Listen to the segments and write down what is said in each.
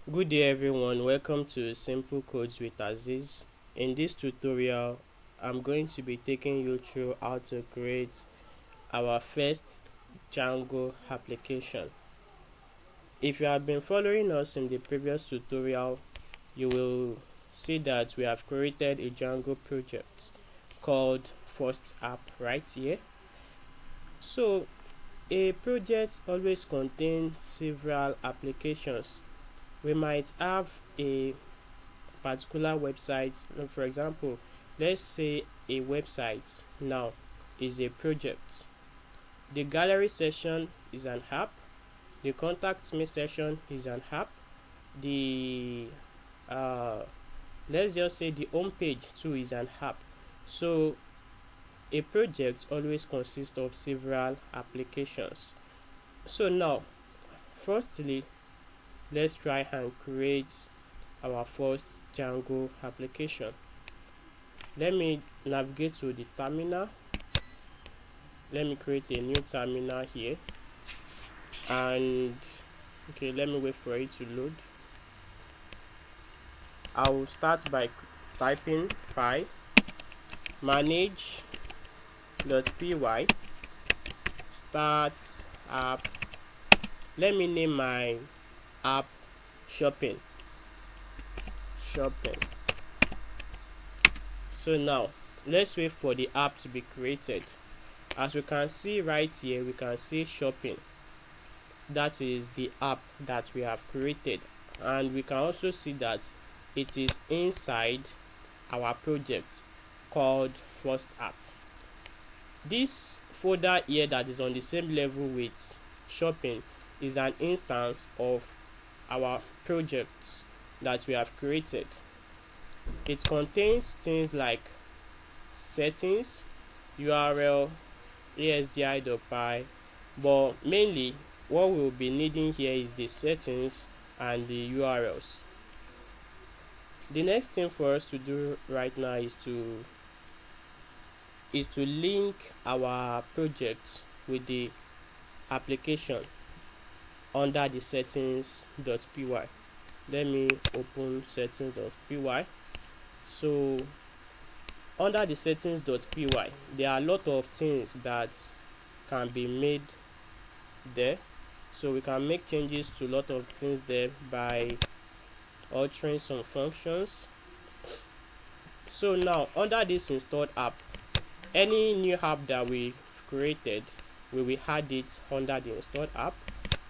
Good day everyone, welcome to Simple Codes with Aziz. In this tutorial, I'm going to be taking you through how to create our first Django application. If you have been following us in the previous tutorial, you will see that we have created a Django project called First App right here. So a project always contains several applications. We might have a particular website. For example, let's say a website now is a project. The gallery section is an app. The contact me section is an app. The uh, let's just say the home page too is an app. So a project always consists of several applications. So now, firstly, let's try and create our first Django application. Let me navigate to the terminal. Let me create a new terminal here, and okay, let me wait for it to load. I will start by typing py manage.py start app. Let me name my app shopping. So now let's wait for the app to be created. As we can see right here, we can see shopping. That is the app that we have created, and we can also see that it is inside our project called First App. This folder here that is on the same level with shopping is an instance of our project that we have created. It contains things like settings, URL, asdi.py, but mainly what we'll be needing here is the settings and the URLs. The next thing for us to do right now is to link our project with the application under the settings.py. Let me open settings.py. So under the settings.py, there are a lot of things that can be made there. So we can make changes to a lot of things there by altering some functions. So now under this installed app, any new app that we've created, we will add it under the installed app.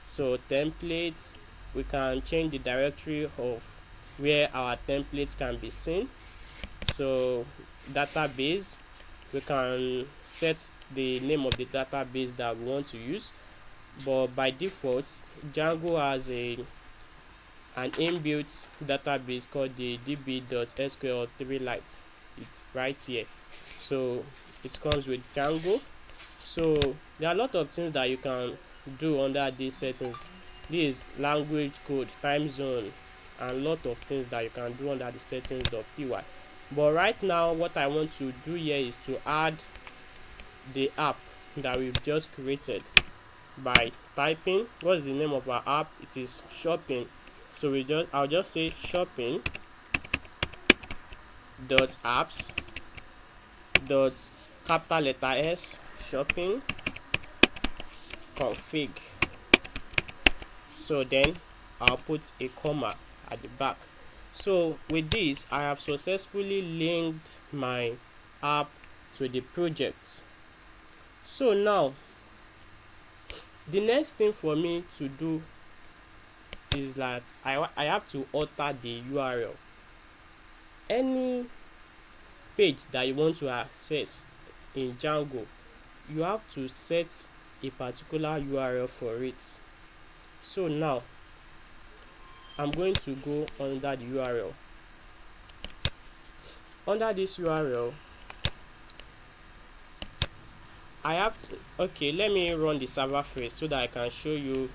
So templates, we can change the directory of where our templates can be seen. So database, we can set the name of the database that we want to use, but by default Django has an inbuilt database called the db.sql3 lite. It's right here, so it comes with Django. So there are a lot of things that you can do under these settings. This language code, time zone, and a lot of things that you can do under the settings.py. But right now what I want to do here is to add the app that we've just created by typing what's the name of our app. It is shopping. So I'll just say shopping dot apps dot capital letter S shopping config. So then I'll put a comma at the back. So with this, I have successfully linked my app to the project. So now the next thing for me to do is that I have to alter the URL. Any page that you want to access in Django, you have to set a particular URL for it. So now I'm going to go under the URL. Under this URL, I have okay, let me run the server first so that I can show you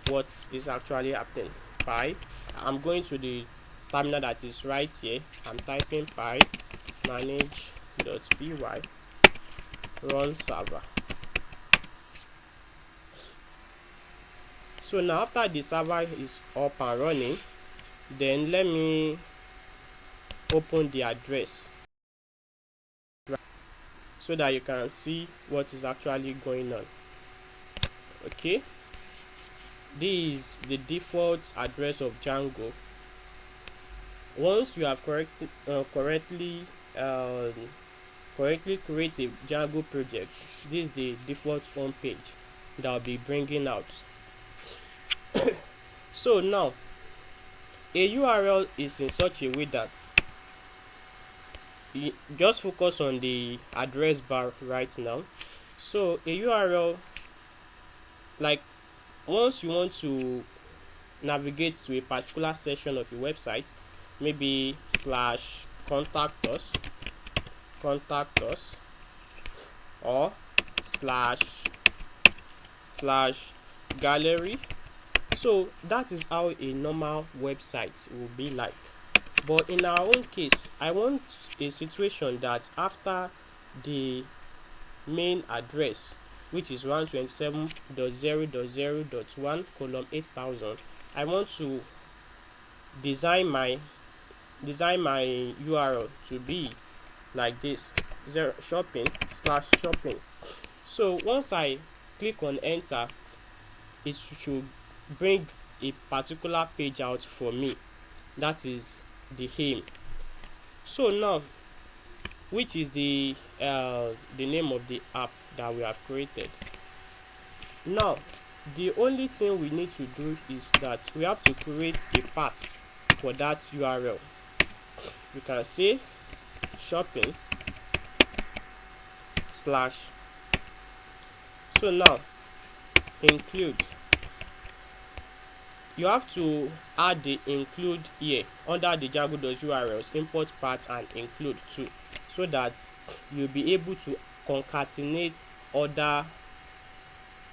what is actually happening. I'm going to the terminal that is right here. I'm typing py manage.py run server. So now after the server is up and running, then let me open the address so that you can see what is actually going on. Okay, this is the default address of Django. Once you have correctly create a Django project, this is the default home page that will be bringing out. So now a URL is in such a way that you just focus on the address bar right now. So a URL, like once you want to navigate to a particular section of your website, maybe slash contact us or slash gallery. So that is how a normal website will be like. But in our own case, I want a situation that after the main address, which is 127.0.0.1 column 8000, I want to design my URL to be like this: shopping. So once I click on enter, it should bring a particular page out for me. That is the aim. So now, which is the name of the app that we have created. Now the only thing we need to do is that we have to create a path for that URL. You can say shopping slash. So now include, you have to add the include here under the Django.urls import path and include too, so that you'll be able to concatenate other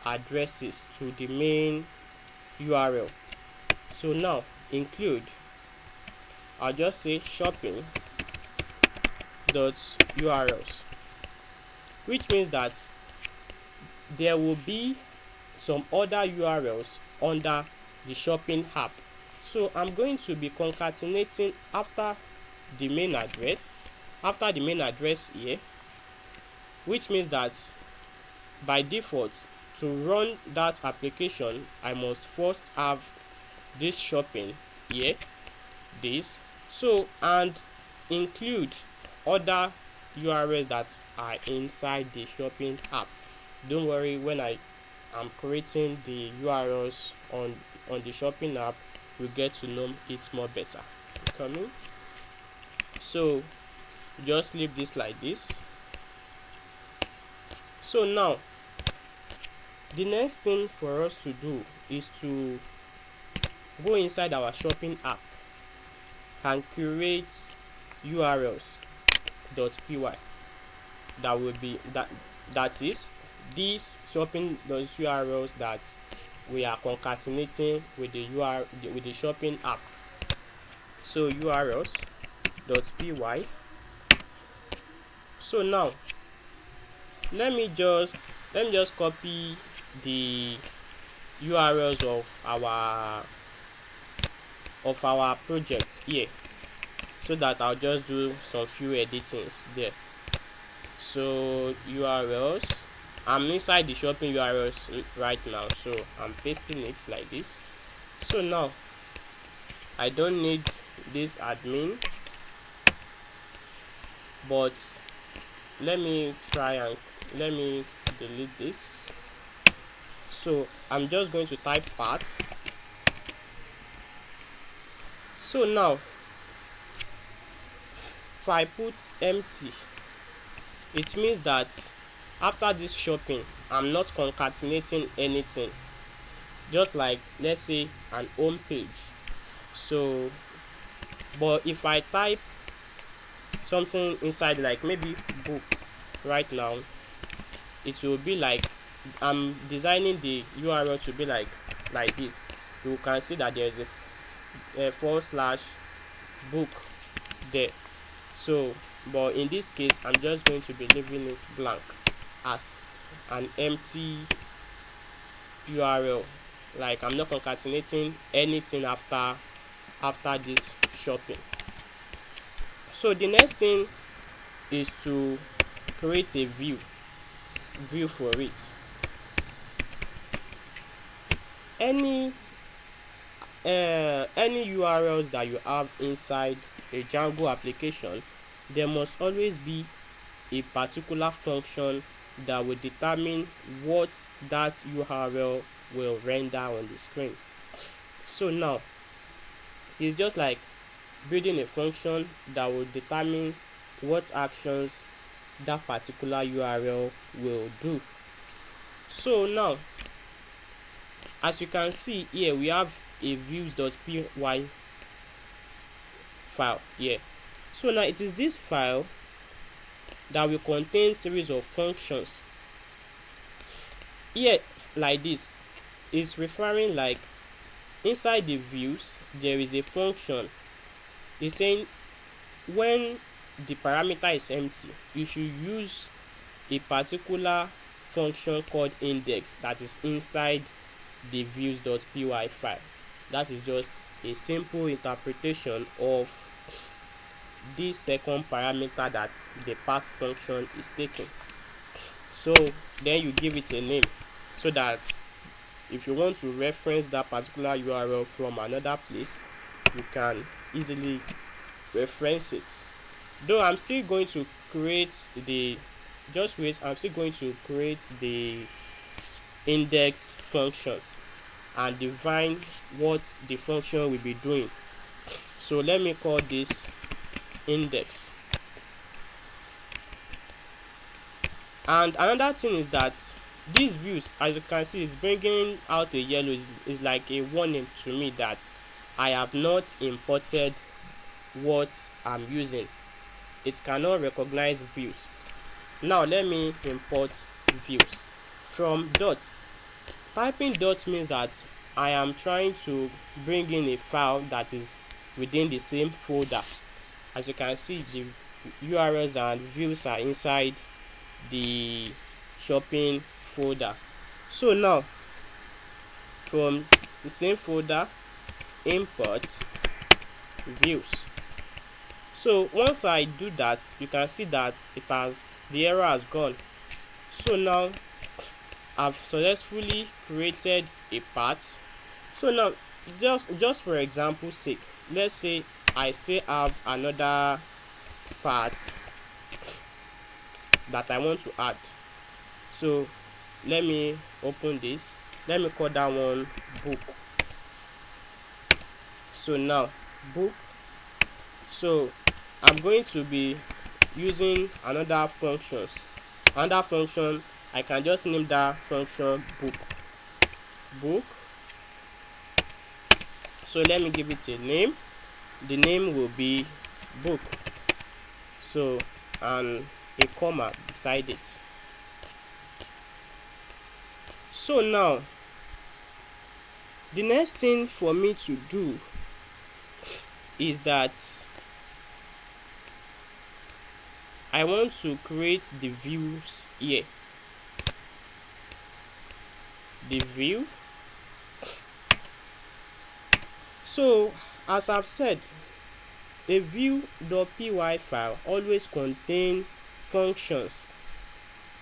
addresses to the main URL. So now include, I'll just say shopping.urls, which means that there will be some other URLs under the shopping app. So I'm going to be concatenating after the main address here, which means that by default, to run that application, I must first have this shopping here, this, so, and include other URLs that are inside the shopping app. Don't worry, when I am creating the URLs on the shopping app, we get to know it more better. Coming. So just leave this like this. So now the next thing for us to do is to go inside our shopping app and create urls.py that will be that is these shopping.urls that we are concatenating with the shopping app. So urls.py. So now let me just copy the URLs of our project here, so that I'll just do some few editings there. So URLs, I'm inside the shopping URLs right now, so I'm pasting it like this. So now I don't need this admin, but let me delete this. So I'm just going to type path. So now if I put empty, it means that after this shopping, I'm not concatenating anything, just like, let's say, an home page. So but if I type something inside, like maybe book right now, it will be like, I'm designing the URL to be like this. You can see that there is a /book there. So but in this case, I'm just going to be leaving it blank as an empty URL Like I'm not concatenating anything after this shopping. So the next thing is to create a view for it. Any URLs that you have inside a Django application, there must always be a particular function that will determine what that URL will render on the screen. So now it's just like building a function that will determine what actions that particular URL will do. So now, as you can see here, we have a views.py file here. So now it is this file that will contain series of functions. Here, like this, is referring like inside the views there is a function. It's saying when the parameter is empty, you should use a particular function called index that is inside the views.py file. That is just a simple interpretation of this second parameter that the path function is taking. So then you give it a name so that if you want to reference that particular URL from another place, you can easily reference it. Though I'm still going to create the I'm still going to create the index function and define what the function will be doing. So let me call this index. And another thing is that these views, as you can see, is bringing out a yellow. Is like a warning to me that I have not imported what I'm using. It cannot recognize views. Now let me import views from dot. Typing dot means that I am trying to bring in a file that is within the same folder. As you can see, the URLs and views are inside the shopping folder. So now from the same folder, import views. So once I do that, you can see that the error has gone. So now I've successfully created a path. So now just for example's sake, let's say I still have another path that I want to add. So let me open this. Let me call that one book. So now book. So I'm going to be using another function. I can just name that function book. So let me give it a name. The name will be book. So and a comma beside it. So now the next thing for me to do is that I want to create the views here. The view. So as I've said, a view.py file always contains functions.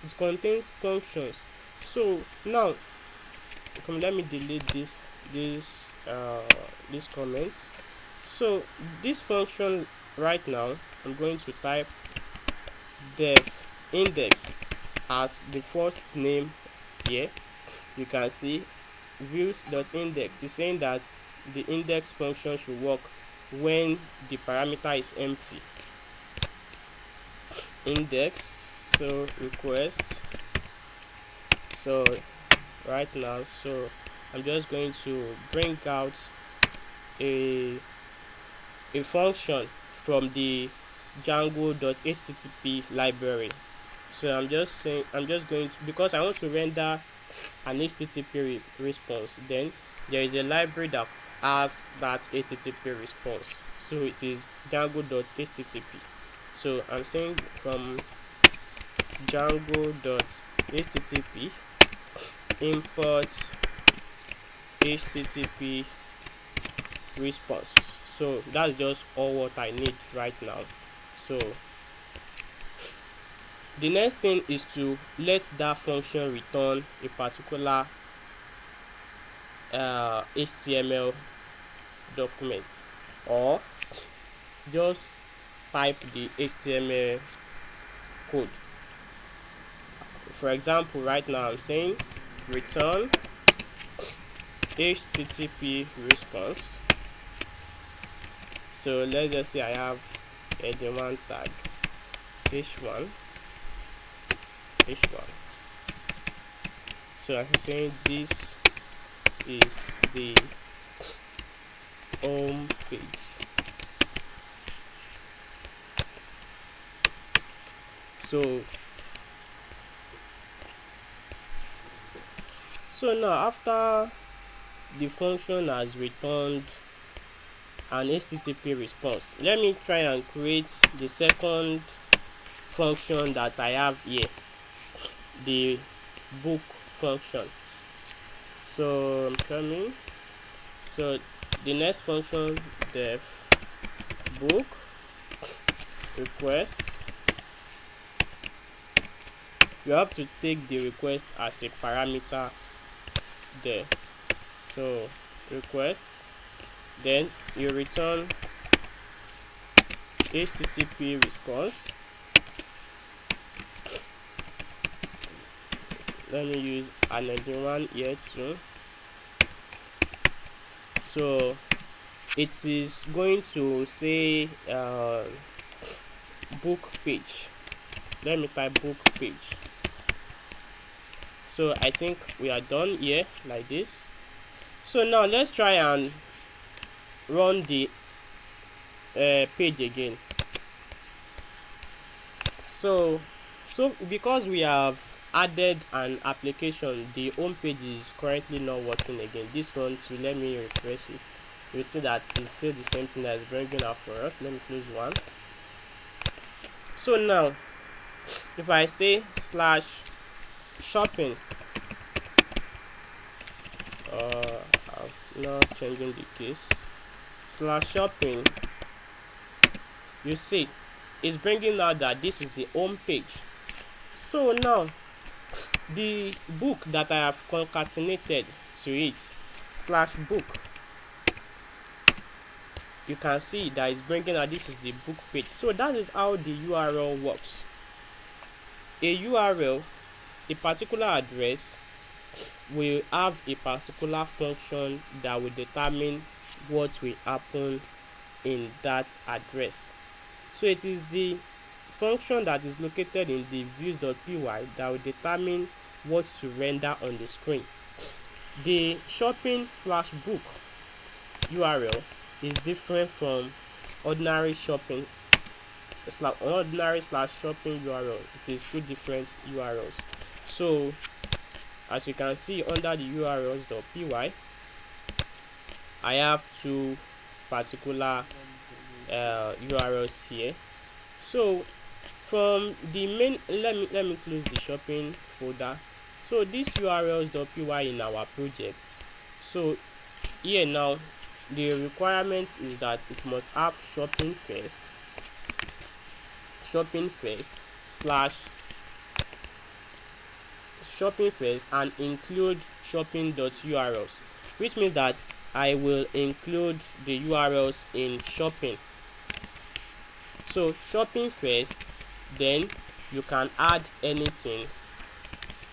It contains functions. So now let me delete this comments. So this function right now, I'm going to type def index as the first name here. You can see views.index is saying that the index function should work when the parameter is empty. Index, so request. So right now, so I'm just going to bring out a function from the Django.http library. So I'm just going to, because I want to render an HTTP response, then there is a library that has that HTTP response. So it is Django.http. So I'm saying from Django.http import http response. So that's just all what I need right now. So the next thing is to let that function return a particular HTML document, or just type the HTML code. For example, right now I'm saying return http response. So let's just say I have a demand tag h1. So I'm saying this is the home page. So now, after the function has returned an http response, let me try and create the second function that I have here, the book function. So I'm coming. So the next function, def book request. You have to take the request as a parameter there. So request, then you return http response. Let me use another one here too. So it is going to say book page. Let me type book page. So I think we are done here like this. So now let's try and run the page again. So because we have added an application, the home page is currently not working again. This one too, let me refresh it. You see that it's still the same thing that is bringing up for us. Let me close one. So now if I say slash shopping, I'm not changing the case, slash shopping, you see it's bringing out that this is the home page. So now the book that I have concatenated to it, slash book, you can see that it's bringing out this is the book page. So that is how the URL works. A URL, a particular address, will have a particular function that will determine what will happen in that address. So it is the function that is located in the views.py that will determine what to render on the screen. The shopping slash book URL is different from ordinary shopping slash shopping URL. It is two different URLs. So as you can see under the urls.py, I have two particular URLs here. So from the main, let me close the shopping folder. So this urls.py in our project. So here now the requirement is that it must have shopping first slash shopping first and include shopping.urls, which means that I will include the URLs in shopping. So shopping first, then you can add anything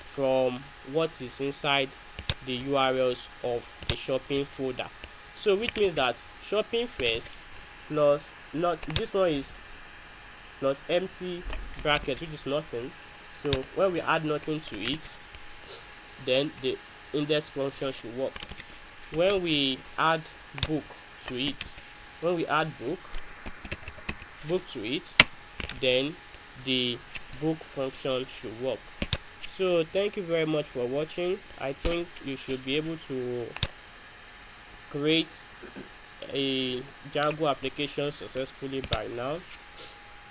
from what is inside the URLs of the shopping folder. So which means that shopping first plus not this one is plus empty bracket, which is nothing. So when we add nothing to it, then the index function should work. When we add book to it, to it, then the book function should work. So thank you very much for watching. I think you should be able to create a Django application successfully by now.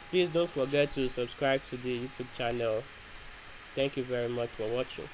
Please don't forget to subscribe to the YouTube channel. Thank you very much for watching.